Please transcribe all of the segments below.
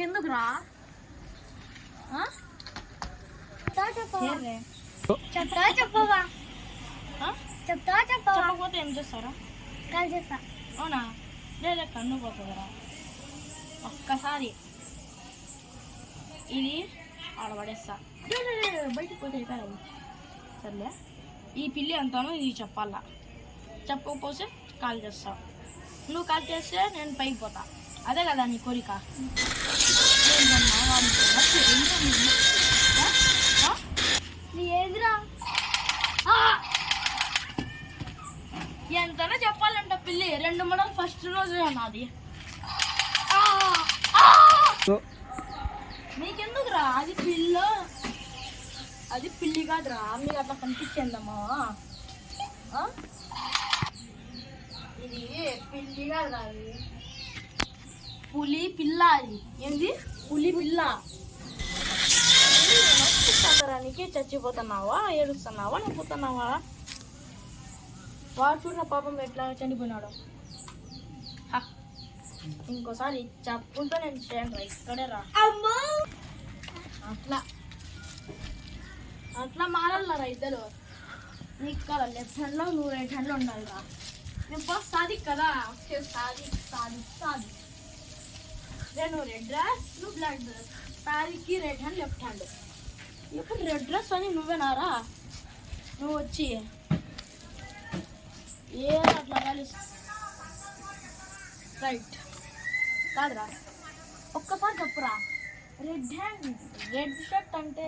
నీకెందుకురా? చెప్పవా? చెప్పకపోతే ఏం చేస్తారా? కాల్ చేస్తా. అవునా? లేదా కన్ను పోతుందిరా. ఒక్కసారి ఇది ఆడబడేస్తా, బయటికి పోతే అయిపోయాలి. సర్లే, ఈ పిల్లి అంతాను ఇది చెప్పాలా. చెప్పకపోతే కాల్ చేస్తా. నువ్వు కాల్ చేస్తే నేను పైకి పోతా. అదే కదా నీ కోరిక? ఏదిరా? ఎంతనా చెప్పాలంట పిల్లి 2 మడలు ఫస్ట్ రోజు నాది. నీకెందుకురా? అది పిల్లి కాదురా. మీకు అట్లా కనిపించిందమ్మా. ఇది పిల్లి కాదురా, అది పులి పిల్ల. అది ఏంది? పులి పిల్ల. నీకే చచ్చిపోతున్నావా, ఏడుస్తున్నావా, నవ్వుతున్నావా? వాడు చూడ పాపం ఎట్లా చనిపోయినాడు. ఇంకోసారి చెప్పుకుంటూ నేను చేయను రా. ఇక్కడే రా. అట్లా మారాలరా ఇద్దరు. నీకు కదా లెఫ్ట్ హ్యాండ్లో, నువ్వు రైట్ హ్యాండ్లో ఉండాలిరా. నేను ఫస్ట్ సాది కదా. ఓకే, సాది. నేను రెడ్ డ్రెస్, నువ్వు బ్లాక్ డ్రెస్. సాదికి రెడ్ హ్యాండ్, లెఫ్ట్ హ్యాండ్. ఇప్పుడు రెడ్ డ్రెస్ అని నువ్వేనారా? నువ్వు వచ్చి అట్లా రైట్ కాదురా. ఒక్కసారి చెప్పురా. రెడ్ షర్ట్ అంటే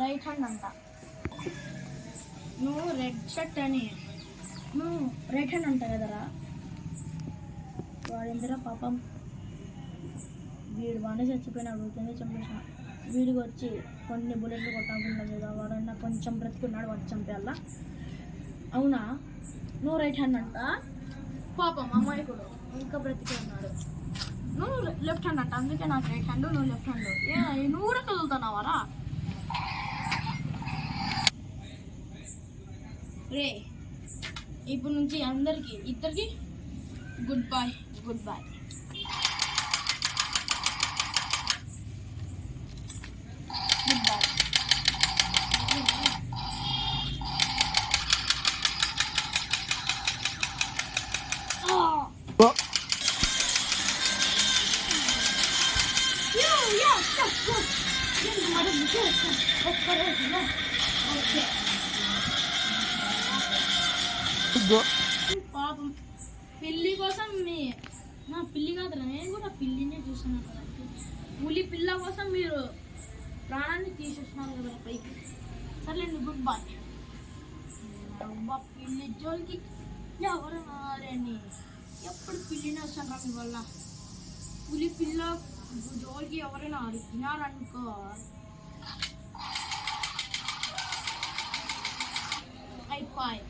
రైట్ హ్యాండ్ అంట. నువ్వు రెడ్ షర్ట్ అని నువ్వు రైట్ హ్యాండ్ అంట కదరా. వాడిందిరా పాపం. వీడు వాడిని చచ్చిపోయినాడు, కింద చంపేసిన. వీడికి వచ్చి కొన్ని బుల్లెట్లు కొట్టకుండా మీద వాడన్నా కొంచెం బ్రతికున్నాడు, వాడు చంపేయాలా. అవునా? నువ్వు రైట్ హ్యాండ్ అంట. పాపం అమ్మాయికుడు ఇంకా బ్రతికి ఉన్నాడు. నువ్వు లెఫ్ట్ హ్యాండ్ అంట. అందుకే నాకు రైట్ హ్యాండ్, నువ్వు లెఫ్ట్ హ్యాండ్. నువ్వు కూడా కదులుతున్నావారా? రే, ఇప్పుడు నుంచి ఇద్దరికి గుడ్ బాయ్. Good bye. పాపం పిల్లి కోసం నా పిల్లి కాదురా, నేను కూడా పిల్లినే చూస్తున్నాను కదా. పులి పిల్ల కోసం మీరు ప్రాణాన్ని తీసేస్తున్నారు కదా పైకి. సర్లేండి, గుడ్ బాయ్. పిల్లి జోలికి ఎవరు రారండి. ఎప్పుడు పిల్లినే వస్తాను మీ వల్ల. పులి పిల్ల జోలికి ఎవరైనా అడిగినారనుకో, అయిపోయి.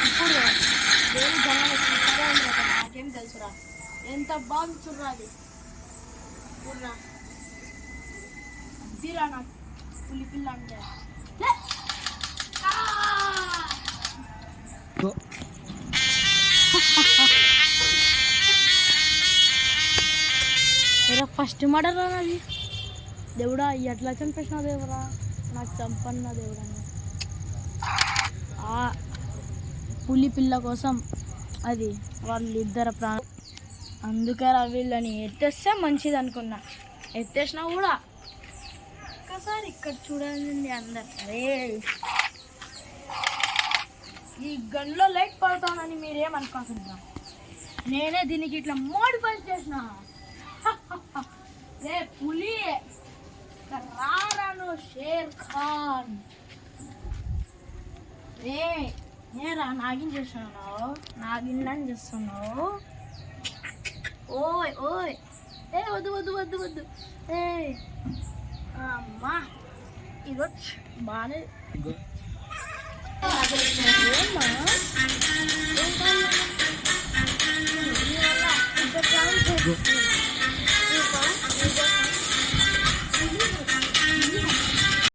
ఇప్పుడు దేవుని జనాలు నాకేం తెలుసురా. ఎంత బాగుంది చూడరా. అది చూడరా, అదిరా నాకు పులి పిల్ల అంటే. ఫస్ట్ మర్డర్ అది. దేవుడా, ఎట్లా చంపేసినా దేవుడా, నాకు చంపన్నా దేవుడా. పులి పిల్ల కోసం అది వాళ్ళిద్దరు ప్రాణం. అందుకే వీళ్ళని ఎత్తేస్తే మంచిది అనుకున్నా. ఎత్తేసినా కూడా ఒక్కసారి ఇక్కడ చూడండి అందరు. అరే, ఈ గన్లో లైట్ పడుతోందని మీరేమనుకోకుండా నేనే దీనికి ఇట్లా మోడిఫై చేసిన. రే పులి, రారాను షేర్ ఖాన్. రే నేరా నాగిన్ చేస్తున్నావు, నాగిన్ చేస్తున్నావు. ఓయ్ ఓయ్, వద్దు వద్దు వద్దు వద్దు. అమ్మా, ఇది బాగానే